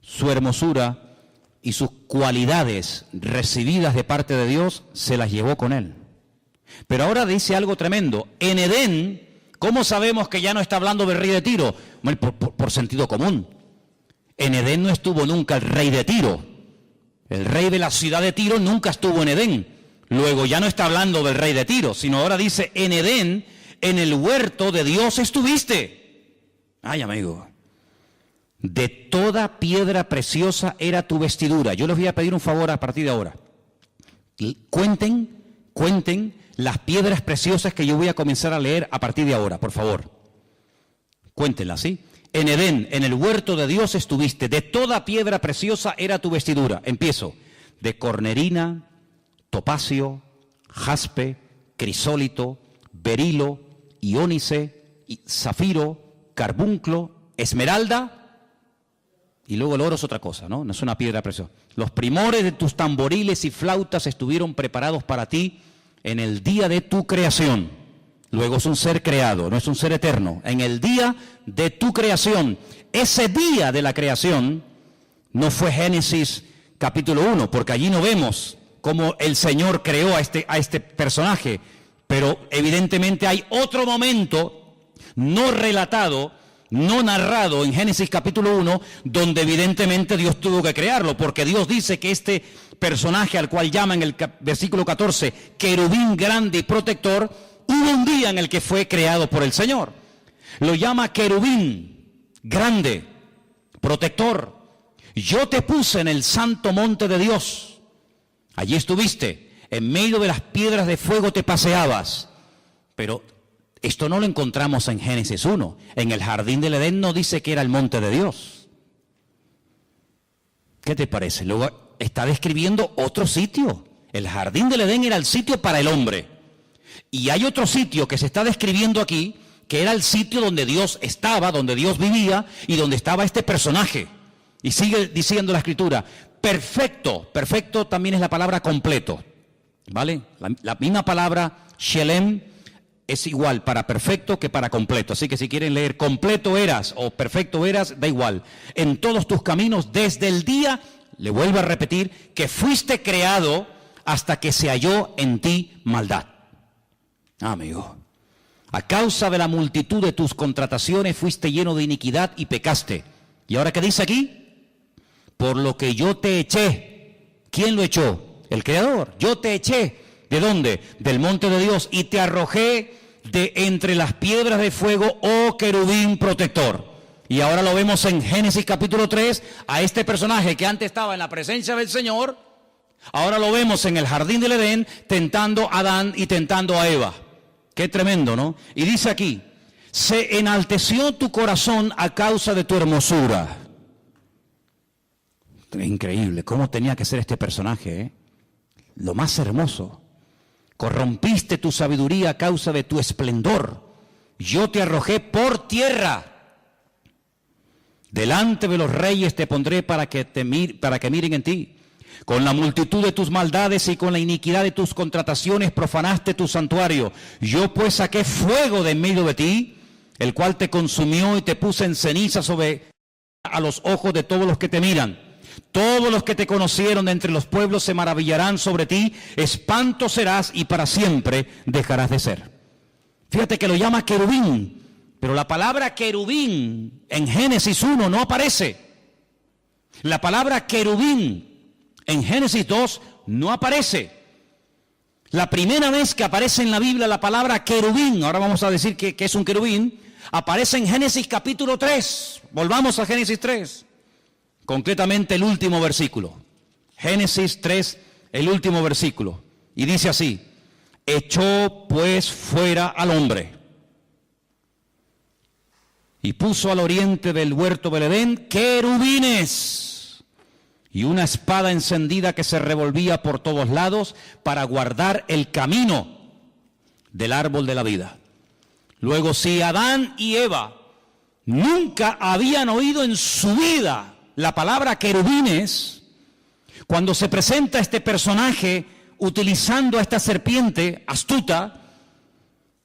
[SPEAKER 1] su hermosura y sus cualidades recibidas de parte de Dios se las llevó con él. Pero ahora dice algo tremendo. En Edén, ¿cómo sabemos que ya no está hablando del rey de Tiro? Bueno, por sentido común. En Edén no estuvo nunca el rey de Tiro. El rey de la ciudad de Tiro nunca estuvo en Edén. Luego ya no está hablando del rey de Tiro, sino ahora dice, en Edén, en el huerto de Dios estuviste. Ay, amigo. De toda piedra preciosa era tu vestidura. Yo les voy a pedir un favor a partir de ahora. Cuenten las piedras preciosas que yo voy a comenzar a leer a partir de ahora, por favor. Cuéntenlas, ¿sí? En Edén, en el huerto de Dios estuviste. De toda piedra preciosa era tu vestidura. Empiezo. De cornerina, topacio, jaspe, crisólito, berilo, iónice, zafiro, carbunclo, esmeralda. Y luego el oro es otra cosa, ¿no? No es una piedra preciosa. Los primores de tus tamboriles y flautas estuvieron preparados para ti en el día de tu creación. Luego es un ser creado, no es un ser eterno. En el día de tu creación. Ese día de la creación no fue Génesis capítulo 1, porque allí no vemos cómo el Señor creó a este personaje. Pero evidentemente hay otro momento no relatado, no narrado en Génesis capítulo 1, donde evidentemente Dios tuvo que crearlo, porque Dios dice que este personaje al cual llama en el versículo 14, querubín grande y protector, hubo un día en el que fue creado por el Señor. Lo llama querubín grande, protector. Yo te puse en el santo monte de Dios. Allí estuviste, en medio de las piedras de fuego te paseabas. Pero esto no lo encontramos en Génesis 1. En el jardín del Edén no dice que era el monte de Dios. ¿Qué te parece? Luego está describiendo otro sitio. El jardín del Edén era el sitio para el hombre. Y hay otro sitio que se está describiendo aquí, que era el sitio donde Dios estaba, donde Dios vivía y donde estaba este personaje. Y sigue diciendo la Escritura, perfecto. Perfecto también es la palabra completo. ¿Vale? La misma palabra shelem es igual para perfecto que para completo. Así que si quieren leer completo eras o perfecto eras, da igual. En todos tus caminos, desde el día, le vuelvo a repetir, que fuiste creado hasta que se halló en ti maldad. Amigo, a causa de la multitud de tus contrataciones fuiste lleno de iniquidad y pecaste. ¿Y ahora qué dice aquí? Por lo que yo te eché. ¿Quién lo echó? El Creador. Yo te eché. ¿De dónde? Del monte de Dios. Y te arrojé de entre las piedras de fuego, oh querubín protector. Y ahora lo vemos en Génesis capítulo 3, a este personaje que antes estaba en la presencia del Señor, ahora lo vemos en el jardín del Edén tentando a Adán y tentando a Eva. Qué tremendo, ¿no? Y dice aquí, se enalteció tu corazón a causa de tu hermosura. Increíble, ¿cómo tenía que ser este personaje, eh? Lo más hermoso. Corrompiste tu sabiduría a causa de tu esplendor. Yo te arrojé por tierra. Delante de los reyes te pondré para que miren en ti. Con la multitud de tus maldades y con la iniquidad de tus contrataciones profanaste tu santuario. Yo pues saqué fuego de en medio de ti, el cual te consumió y te puse en ceniza a los ojos de todos los que te miran. Todos los que te conocieron de entre los pueblos se maravillarán sobre ti. Espanto serás y para siempre dejarás de ser. Fíjate que lo llama querubín, pero la palabra querubín en Génesis 1 no aparece. La palabra querubín en Génesis 2 no aparece. La primera vez que aparece en la Biblia la palabra querubín, ahora vamos a decir que es un querubín, aparece en Génesis capítulo 3. Volvamos a Génesis 3, concretamente el último versículo. Génesis 3, el último versículo. Y dice así: echó pues fuera al hombre y puso al oriente del huerto del Edén querubines y una espada encendida que se revolvía por todos lados para guardar el camino del árbol de la vida. Luego, si Adán y Eva nunca habían oído en su vida la palabra querubines, cuando se presenta este personaje utilizando a esta serpiente astuta,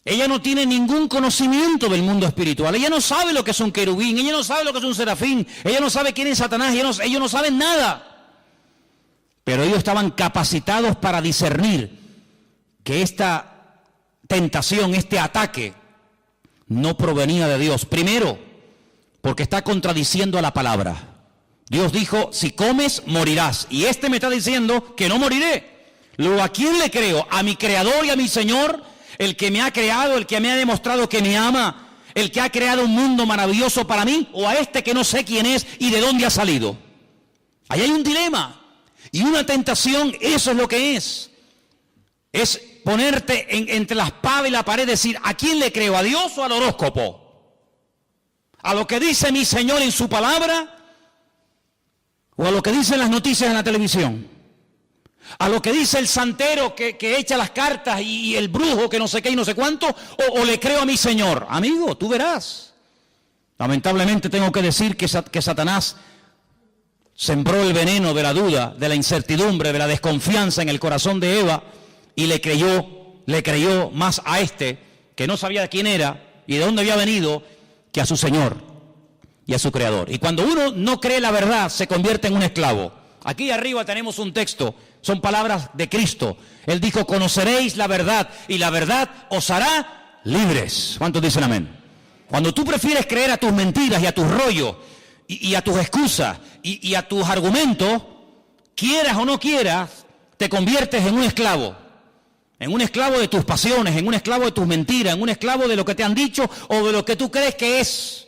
[SPEAKER 1] ella no tiene ningún conocimiento del mundo espiritual. Ella no sabe lo que es un querubín, ella no sabe lo que es un serafín, ella no sabe quién es Satanás, ellos no saben nada. Pero ellos estaban capacitados para discernir que esta tentación, este ataque, no provenía de Dios. Primero, porque está contradiciendo a la palabra. Dios dijo: si comes, morirás. Y este me está diciendo que no moriré. Luego, ¿a quién le creo? ¿A mi Creador y a mi Señor? El que me ha creado, el que me ha demostrado que me ama, el que ha creado un mundo maravilloso para mí, o a este que no sé quién es y de dónde ha salido. Ahí hay un dilema y una tentación. Eso es lo que es ponerte entre la espada y la pared, decir: ¿a quién le creo? ¿A Dios o al horóscopo? ¿A lo que dice mi Señor en su palabra? ¿O a lo que dicen las noticias en la televisión? ¿A lo que dice el santero que echa las cartas y el brujo que no sé qué y no sé cuánto? ¿O le creo a mi Señor? Amigo, tú verás. Lamentablemente tengo que decir que Satanás sembró el veneno de la duda, de la incertidumbre, de la desconfianza en el corazón de Eva, y le creyó más a este, que no sabía quién era y de dónde había venido, que a su Señor y a su Creador. Y cuando uno no cree la verdad, se convierte en un esclavo. Aquí arriba tenemos un texto, son palabras de Cristo. Él dijo: conoceréis la verdad y la verdad os hará libres. ¿Cuántos dicen amén? Cuando tú prefieres creer a tus mentiras y a tus rollos y a tus excusas y a tus argumentos, quieras o no quieras, te conviertes en un esclavo. En un esclavo de tus pasiones, en un esclavo de tus mentiras, en un esclavo de lo que te han dicho o de lo que tú crees que es.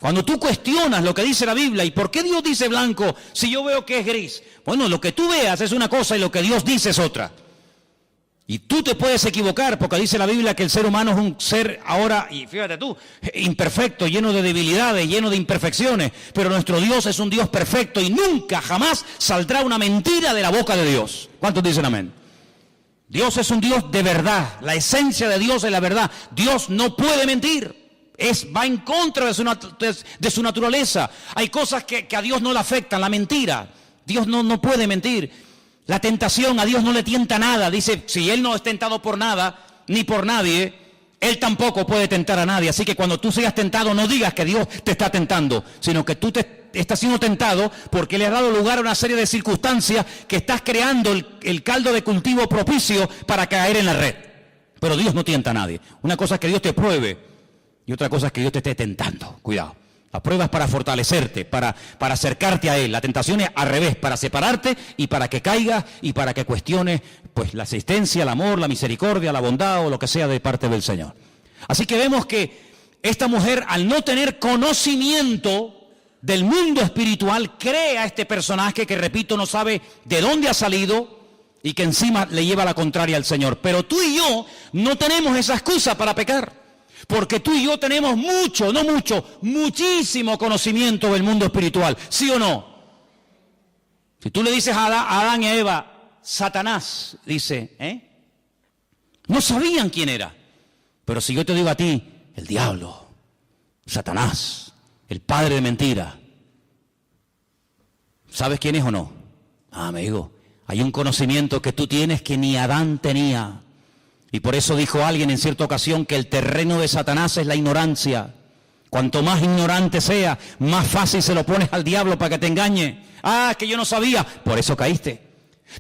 [SPEAKER 1] Cuando tú cuestionas lo que dice la Biblia, ¿y por qué Dios dice blanco si yo veo que es gris? Bueno, lo que tú veas es una cosa y lo que Dios dice es otra. Y tú te puedes equivocar, porque dice la Biblia que el ser humano es un ser ahora, y fíjate tú, imperfecto, lleno de debilidades, lleno de imperfecciones. Pero nuestro Dios es un Dios perfecto y nunca, jamás saldrá una mentira de la boca de Dios. ¿Cuántos dicen amén? Dios es un Dios de verdad, la esencia de Dios es la verdad. Dios no puede mentir. Va en contra de su naturaleza. Hay cosas que a Dios no le afectan, la mentira. Dios no puede mentir. La tentación, a Dios no le tienta nada. Dice: si Él no es tentado por nada, ni por nadie, Él tampoco puede tentar a nadie. Así que cuando tú seas tentado, no digas que Dios te está tentando, sino que tú estás siendo tentado porque le has dado lugar a una serie de circunstancias que estás creando el caldo de cultivo propicio para caer en la red. Pero Dios no tienta a nadie. Una cosa es que Dios te pruebe y otra cosa es que Dios te esté tentando. Cuidado. La prueba es para fortalecerte, para acercarte a Él. La tentación es al revés, para separarte y para que caigas y para que cuestiones pues la existencia, el amor, la misericordia, la bondad o lo que sea de parte del Señor. Así que vemos que esta mujer, al no tener conocimiento del mundo espiritual, crea a este personaje que, repito, no sabe de dónde ha salido y que encima le lleva la contraria al Señor. Pero tú y yo no tenemos esa excusa para pecar. Porque tú y yo tenemos muchísimo conocimiento del mundo espiritual, ¿sí o no? Si tú le dices a Adán y a Eva, Satanás, dice, no sabían quién era. Pero si yo te digo a ti, el diablo, Satanás, el padre de mentira, ¿sabes quién es o no? Amigo, hay un conocimiento que tú tienes que ni Adán tenía. Y por eso dijo alguien en cierta ocasión que el terreno de Satanás es la ignorancia. Cuanto más ignorante sea, más fácil se lo pones al diablo para que te engañe. Ah, que yo no sabía, por eso caíste.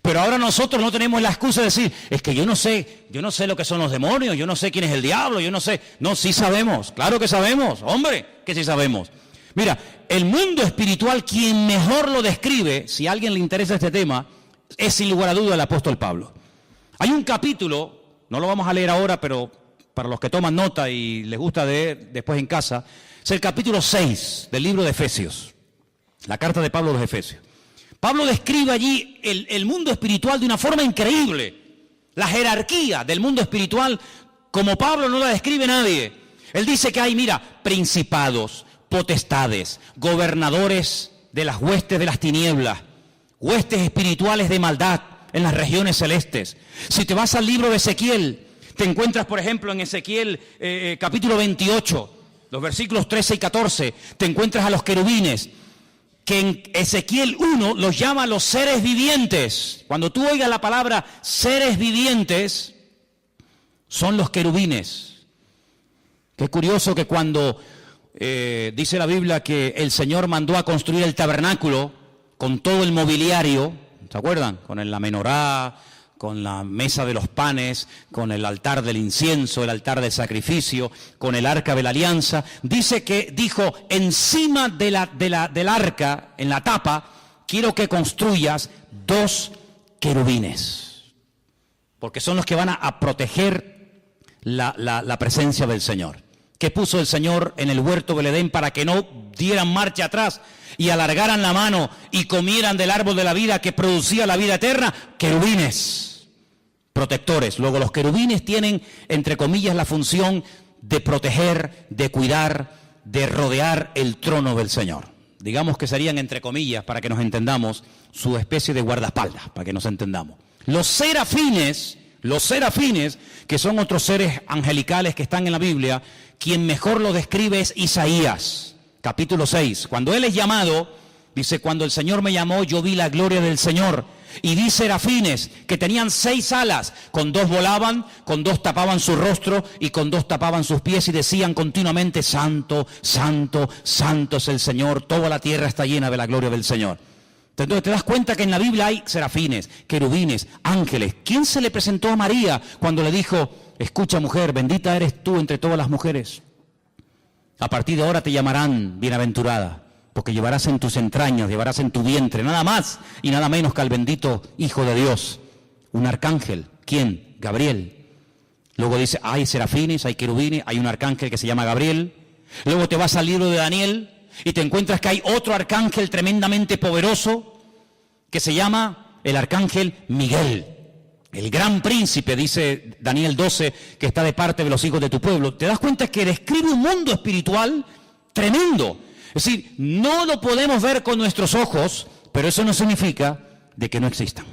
[SPEAKER 1] Pero ahora nosotros no tenemos la excusa de decir: es que yo no sé lo que son los demonios, yo no sé quién es el diablo, yo no sé. No, sí sabemos, claro que sabemos, hombre, que sí sabemos. Mira, el mundo espiritual, quien mejor lo describe, si a alguien le interesa este tema, es sin lugar a duda el apóstol Pablo. Hay un capítulo, no lo vamos a leer ahora, pero para los que toman nota y les gusta leer después en casa, es el capítulo 6 del libro de Efesios, la carta de Pablo a los Efesios. Pablo describe allí el mundo espiritual de una forma increíble. La jerarquía del mundo espiritual, como Pablo no la describe nadie. Él dice que hay, mira, principados, potestades, gobernadores de las huestes de las tinieblas, huestes espirituales de maldad en las regiones celestes. Si te vas al libro de Ezequiel, te encuentras, por ejemplo, en Ezequiel capítulo 28, los versículos 13 y 14, te encuentras a los querubines, que en Ezequiel 1 los llama los seres vivientes. Cuando tú oigas la palabra seres vivientes, son los querubines. Qué curioso que cuando dice la Biblia que el Señor mandó a construir el tabernáculo con todo el mobiliario, ¿se acuerdan? Con la menorá, con la mesa de los panes, con el altar del incienso, el altar del sacrificio, con el arca de la alianza. Dice que dijo, encima del arca, en la tapa, quiero que construyas 2 querubines, porque son los que van a proteger la presencia del Señor. ¿Qué puso el Señor en el huerto del Edén para que no dieran marcha atrás y alargaran la mano y comieran del árbol de la vida que producía la vida eterna? Querubines, protectores. Luego los querubines tienen, entre comillas, la función de proteger, de cuidar, de rodear el trono del Señor. Digamos que serían, entre comillas, para que nos entendamos, su especie de guardaespaldas, para que nos entendamos. Los serafines, que son otros seres angelicales que están en la Biblia, quien mejor lo describe es Isaías, capítulo 6. Cuando él es llamado, dice, cuando el Señor me llamó, yo vi la gloria del Señor. Y vi serafines que tenían 6 alas, con 2 volaban, con 2 tapaban su rostro y con 2 tapaban sus pies y decían continuamente, santo, santo, santo es el Señor, toda la tierra está llena de la gloria del Señor. Entonces te das cuenta que en la Biblia hay serafines, querubines, ángeles. ¿Quién se le presentó a María cuando le dijo, escucha mujer, bendita eres tú entre todas las mujeres? A partir de ahora te llamarán bienaventurada, porque llevarás en tus entrañas, llevarás en tu vientre, nada más y nada menos que al bendito Hijo de Dios. Un arcángel. ¿Quién? Gabriel. Luego dice, hay serafines, hay querubines, hay un arcángel que se llama Gabriel. Luego te vas al libro de Daniel y te encuentras que hay otro arcángel tremendamente poderoso que se llama el arcángel Miguel, el gran príncipe, dice Daniel 12, que está de parte de los hijos de tu pueblo. Te das cuenta que describe un mundo espiritual tremendo. Es decir, no lo podemos ver con nuestros ojos, pero eso no significa de que no existan.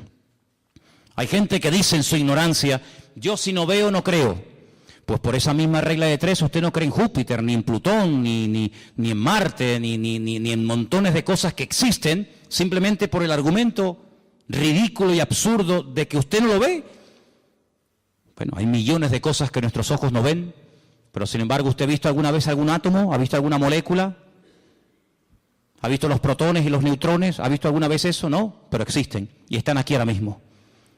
[SPEAKER 1] Hay gente que dice en su ignorancia, yo si no veo no creo. Pues por esa misma regla de 3 usted no cree en Júpiter, ni en Plutón, ni en Marte, ni en montones de cosas que existen, simplemente por el argumento ridículo y absurdo de que usted no lo ve. Bueno, hay millones de cosas que nuestros ojos no ven, pero sin embargo, ¿usted ha visto alguna vez algún átomo? ¿Ha visto alguna molécula? ¿Ha visto los protones y los neutrones? ¿Ha visto alguna vez eso? No, pero existen y están aquí ahora mismo.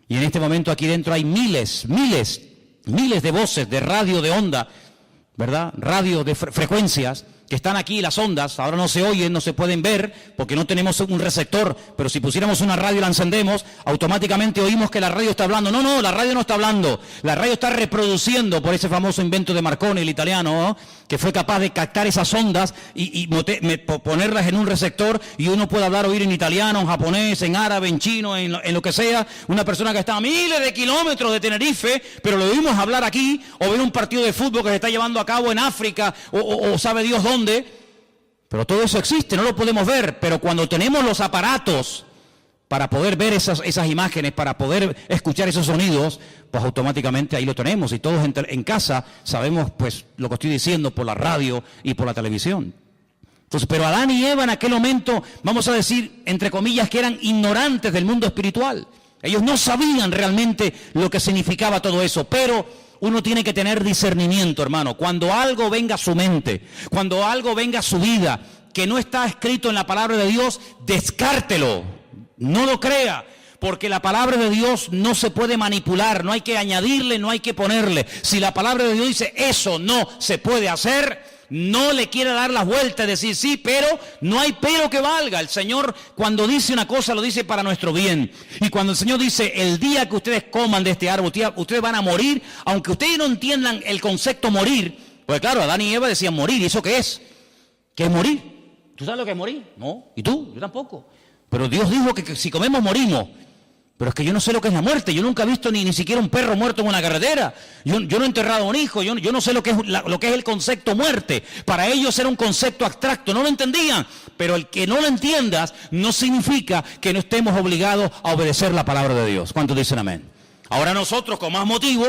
[SPEAKER 1] Y en este momento aquí dentro hay miles de voces de radio de onda, ¿verdad? Radio de frecuencias que están aquí, las ondas, ahora no se oyen, no se pueden ver, porque no tenemos un receptor, pero si pusiéramos una radio y la encendemos, automáticamente oímos que la radio está hablando. No, la radio no está hablando, la radio está reproduciendo por ese famoso invento de Marconi, el italiano, ¿no? Que fue capaz de captar esas ondas y ponerlas en un receptor y uno puede hablar, oír en italiano, en japonés, en árabe, en chino, en lo que sea. Una persona que está a miles de kilómetros de Tenerife, pero lo oímos hablar aquí, o ver un partido de fútbol que se está llevando a cabo en África, o sabe Dios dónde. Pero todo eso existe, no lo podemos ver, pero cuando tenemos los aparatos para poder ver esas imágenes, para poder escuchar esos sonidos, pues automáticamente ahí lo tenemos y todos en casa sabemos pues lo que estoy diciendo por la radio y por la televisión. Entonces, pero Adán y Eva en aquel momento, vamos a decir, entre comillas, que eran ignorantes del mundo espiritual. Ellos no sabían realmente lo que significaba todo eso, pero uno tiene que tener discernimiento, hermano. Cuando algo venga a su mente, cuando algo venga a su vida, que no está escrito en la palabra de Dios, descártelo, no lo crea, porque la palabra de Dios no se puede manipular, no hay que añadirle, no hay que ponerle. Si la palabra de Dios dice, eso no se puede hacer, no le quiere dar las vueltas, decir sí, pero no hay pero que valga. El Señor, cuando dice una cosa, lo dice para nuestro bien. Y cuando el Señor dice, el día que ustedes coman de este árbol, ustedes van a morir, aunque ustedes no entiendan el concepto morir, pues claro, Adán y Eva decían morir, ¿y eso qué es? ¿Qué es morir? ¿Tú sabes lo que es morir? No. ¿Y tú? Yo tampoco. Pero Dios dijo que si comemos, morimos. Pero es que yo no sé lo que es la muerte. Yo nunca he visto ni siquiera un perro muerto en una carretera. Yo no he enterrado a un hijo. Yo no sé lo que es el concepto muerte. Para ellos era un concepto abstracto. No lo entendían. Pero el que no lo entiendas no significa que no estemos obligados a obedecer la palabra de Dios. ¿Cuántos dicen amén? Ahora nosotros, con más motivo,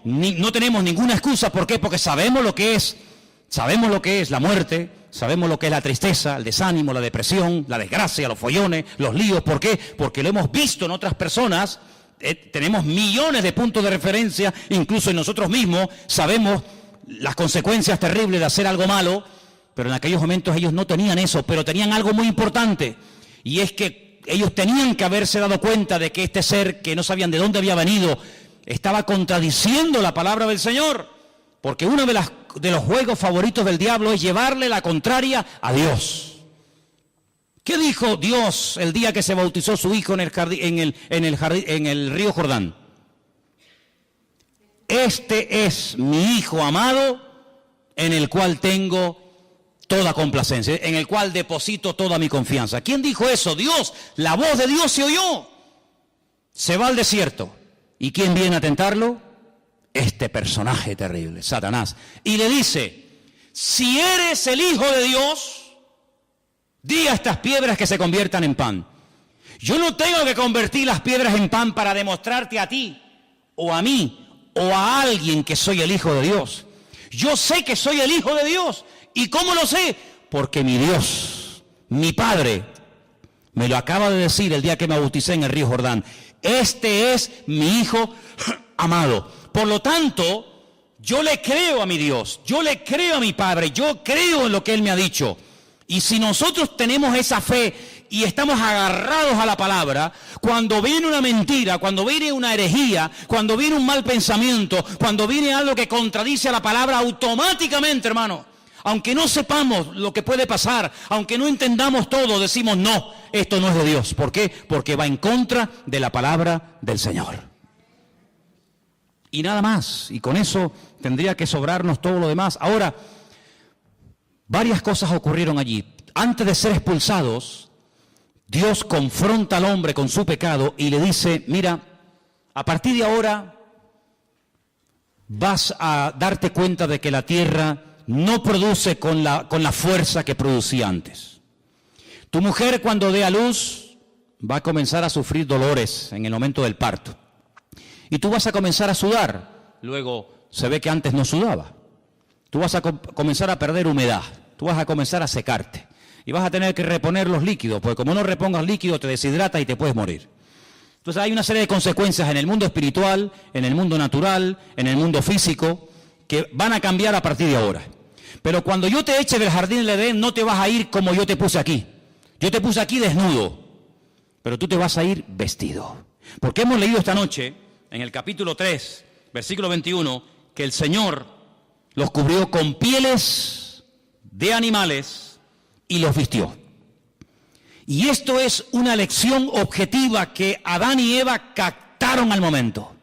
[SPEAKER 1] no tenemos ninguna excusa. ¿Por qué? Porque sabemos lo que es. Sabemos lo que es la muerte, sabemos lo que es la tristeza, el desánimo, la depresión, la desgracia, los follones, los líos. ¿Por qué? Porque lo hemos visto en otras personas, tenemos millones de puntos de referencia, incluso en nosotros mismos, sabemos las consecuencias terribles de hacer algo malo, pero en aquellos momentos ellos no tenían eso, pero tenían algo muy importante, y es que ellos tenían que haberse dado cuenta de que este ser, que no sabían de dónde había venido, estaba contradiciendo la palabra del Señor. Porque uno de los juegos favoritos del diablo es llevarle la contraria a Dios. ¿Qué dijo Dios el día que se bautizó su hijo en el río Jordán? Este es mi hijo amado, en el cual tengo toda complacencia, en el cual deposito toda mi confianza. ¿Quién dijo eso? Dios. La voz de Dios se oyó. Se va al desierto. ¿Y quién viene a tentarlo? Este personaje terrible, Satanás, y le dice, si eres el Hijo de Dios, di a estas piedras que se conviertan en pan. Yo no tengo que convertir las piedras en pan para demostrarte a ti, o a mí, o a alguien que soy el Hijo de Dios. Yo sé que soy el Hijo de Dios. ¿Y cómo lo sé? Porque mi Dios, mi Padre, me lo acaba de decir el día que me bauticé en el río Jordán. Este es mi Hijo amado. Por lo tanto, yo le creo a mi Dios, yo le creo a mi Padre, yo creo en lo que Él me ha dicho. Y si nosotros tenemos esa fe y estamos agarrados a la palabra, cuando viene una mentira, cuando viene una herejía, cuando viene un mal pensamiento, cuando viene algo que contradice a la palabra, automáticamente, hermano, aunque no sepamos lo que puede pasar, aunque no entendamos todo, decimos no, esto no es de Dios. ¿Por qué? Porque va en contra de la palabra del Señor. Y nada más, y con eso tendría que sobrarnos todo lo demás. Ahora, varias cosas ocurrieron allí. Antes de ser expulsados, Dios confronta al hombre con su pecado y le dice, mira, a partir de ahora vas a darte cuenta de que la tierra no produce con la fuerza que producía antes. Tu mujer, cuando dé a luz, va a comenzar a sufrir dolores en el momento del parto. Y tú vas a comenzar a sudar. Luego se ve que antes no sudaba. Tú vas a comenzar a perder humedad. Tú vas a comenzar a secarte. Y vas a tener que reponer los líquidos, porque como no repongas líquido te deshidratas y te puedes morir. Entonces hay una serie de consecuencias en el mundo espiritual, en el mundo natural, en el mundo físico, que van a cambiar a partir de ahora. Pero cuando yo te eche del jardín del Edén, no te vas a ir como yo te puse aquí. Yo te puse aquí desnudo, pero tú te vas a ir vestido. Porque hemos leído esta noche, en el capítulo 3, versículo 21, que el Señor los cubrió con pieles de animales y los vistió. Y esto es una lección objetiva que Adán y Eva captaron al momento.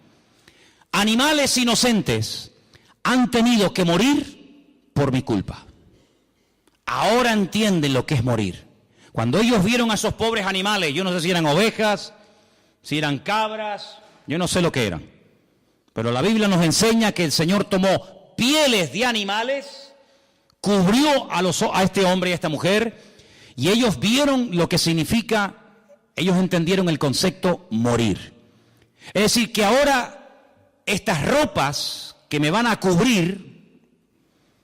[SPEAKER 1] Animales inocentes han tenido que morir por mi culpa. Ahora entienden lo que es morir. Cuando ellos vieron a esos pobres animales, yo no sé si eran ovejas, si eran cabras, yo no sé lo que eran. Pero la Biblia nos enseña que el Señor tomó pieles de animales, cubrió a este hombre y a esta mujer, y ellos vieron lo que significa, ellos entendieron el concepto morir. Es decir, que ahora estas ropas que me van a cubrir,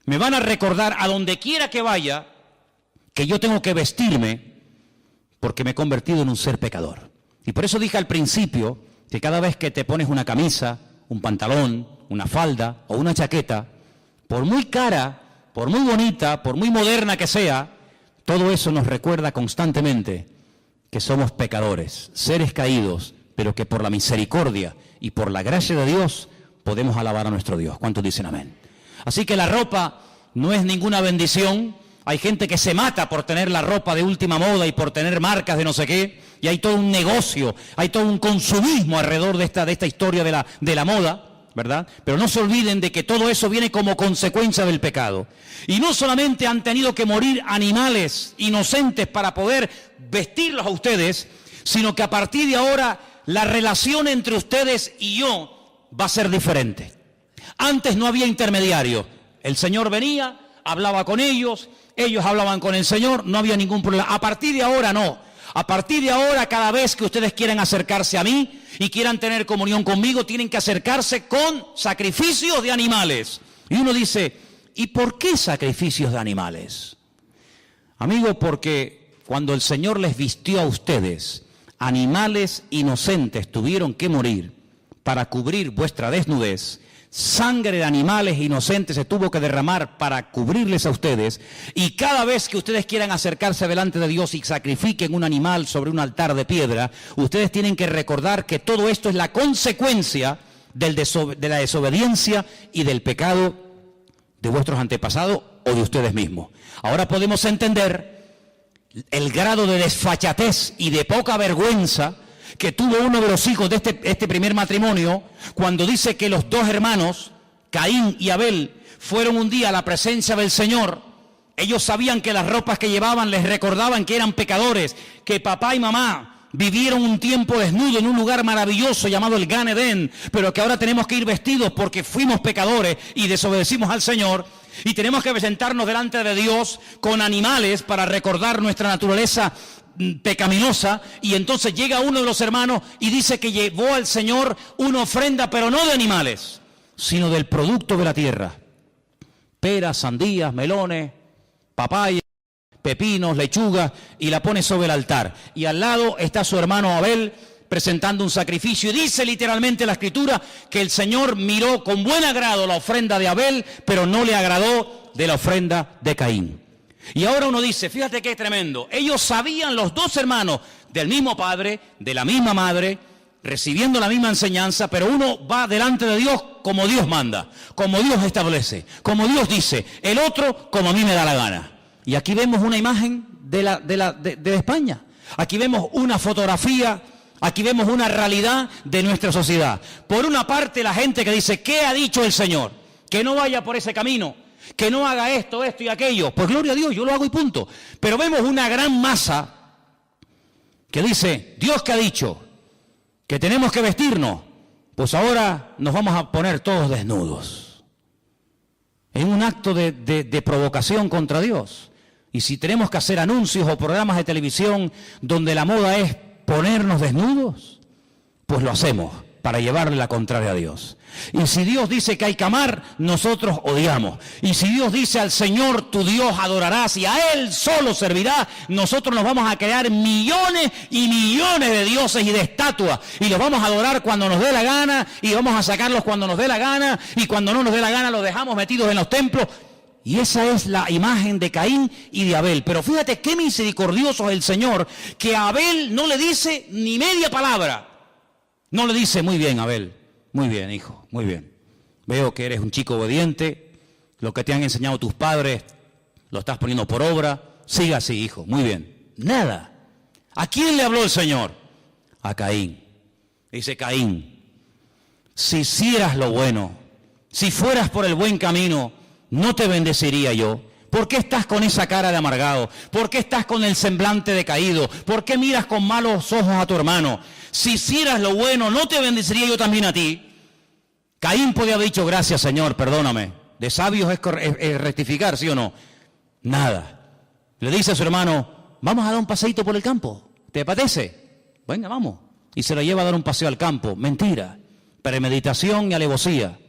[SPEAKER 1] me van a recordar a donde quiera que vaya, que yo tengo que vestirme porque me he convertido en un ser pecador. Y por eso dije al principio que cada vez que te pones una camisa, un pantalón, una falda o una chaqueta, por muy cara, por muy bonita, por muy moderna que sea, todo eso nos recuerda constantemente que somos pecadores, seres caídos, pero que por la misericordia y por la gracia de Dios podemos alabar a nuestro Dios. ¿Cuántos dicen amén? Así que la ropa no es ninguna bendición. Hay gente que se mata por tener la ropa de última moda y por tener marcas de no sé qué, y hay todo un negocio, hay todo un consumismo alrededor de esta historia de la moda, ¿verdad? Pero no se olviden de que todo eso viene como consecuencia del pecado. Y no solamente han tenido que morir animales inocentes para poder vestirlos a ustedes, sino que a partir de ahora la relación entre ustedes y yo va a ser diferente. Antes no había intermediario. El Señor venía, hablaba con ellos, ellos hablaban con el Señor, no había ningún problema. A partir de ahora no. A partir de ahora, cada vez que ustedes quieran acercarse a mí y quieran tener comunión conmigo, tienen que acercarse con sacrificios de animales. Y uno dice, ¿y por qué sacrificios de animales? Amigo, porque cuando el Señor les vistió a ustedes, animales inocentes tuvieron que morir para cubrir vuestra desnudez. Sangre de animales inocentes se tuvo que derramar para cubrirles a ustedes, y cada vez que ustedes quieran acercarse delante de Dios y sacrifiquen un animal sobre un altar de piedra, ustedes tienen que recordar que todo esto es la consecuencia de la desobediencia y del pecado de vuestros antepasados o de ustedes mismos. Ahora podemos entender el grado de desfachatez y de poca vergüenza que tuvo uno de los hijos de este primer matrimonio, cuando dice que los dos hermanos, Caín y Abel, fueron un día a la presencia del Señor. Ellos sabían que las ropas que llevaban les recordaban que eran pecadores, que papá y mamá vivieron un tiempo desnudo en un lugar maravilloso llamado el Gan Edén, pero que ahora tenemos que ir vestidos porque fuimos pecadores y desobedecimos al Señor, y tenemos que presentarnos delante de Dios con animales para recordar nuestra naturaleza pecaminosa. Y entonces llega uno de los hermanos y dice que llevó al Señor una ofrenda, pero no de animales, sino del producto de la tierra: peras, sandías, melones, papaya, pepinos, lechugas, y la pone sobre el altar. Y al lado está su hermano Abel presentando un sacrificio, y dice literalmente la Escritura que el Señor miró con buen agrado la ofrenda de Abel, pero no le agradó de la ofrenda de Caín. Y ahora uno dice, fíjate qué tremendo, ellos sabían, los dos hermanos, del mismo padre, de la misma madre, recibiendo la misma enseñanza, pero uno va delante de Dios como Dios manda, como Dios establece, como Dios dice, el otro como a mí me da la gana. Y aquí vemos una imagen de España, aquí vemos una fotografía, aquí vemos una realidad de nuestra sociedad. Por una parte, la gente que dice, ¿qué ha dicho el Señor? Que no vaya por ese camino, que no haga esto y aquello. Pues gloria a Dios, yo lo hago y punto. Pero vemos una gran masa que dice, Dios que ha dicho que tenemos que vestirnos, pues ahora nos vamos a poner todos desnudos. Es un acto de provocación contra Dios. Y si tenemos que hacer anuncios o programas de televisión donde la moda es ponernos desnudos, pues lo hacemos para llevarle la contraria a Dios. Y si Dios dice que hay que amar, nosotros odiamos. Y si Dios dice al Señor tu Dios adorarás y a Él solo servirás, nosotros nos vamos a crear millones y millones de dioses y de estatuas, y los vamos a adorar cuando nos dé la gana, y vamos a sacarlos cuando nos dé la gana, y cuando no nos dé la gana los dejamos metidos en los templos. Y esa es la imagen de Caín y de Abel. Pero fíjate qué misericordioso es el Señor, que a Abel no le dice ni media palabra. No le dice, muy bien, Abel, muy bien, hijo, muy bien. Veo que eres un chico obediente, lo que te han enseñado tus padres lo estás poniendo por obra, siga así, hijo, muy bien. Nada. ¿A quién le habló el Señor? A Caín. Dice, Caín, si hicieras lo bueno, si fueras por el buen camino, ¿no te bendeciría yo? ¿Por qué estás con esa cara de amargado? ¿Por qué estás con el semblante decaído? ¿Por qué miras con malos ojos a tu hermano? Si hicieras lo bueno, ¿no te bendeciría yo también a ti? Caín podía haber dicho, gracias Señor, perdóname. De sabios es rectificar, ¿sí o no? Nada. Le dice a su hermano, vamos a dar un paseíto por el campo. ¿Te apetece? Venga, vamos. Y se lo lleva a dar un paseo al campo. Mentira. Premeditación y alevosía.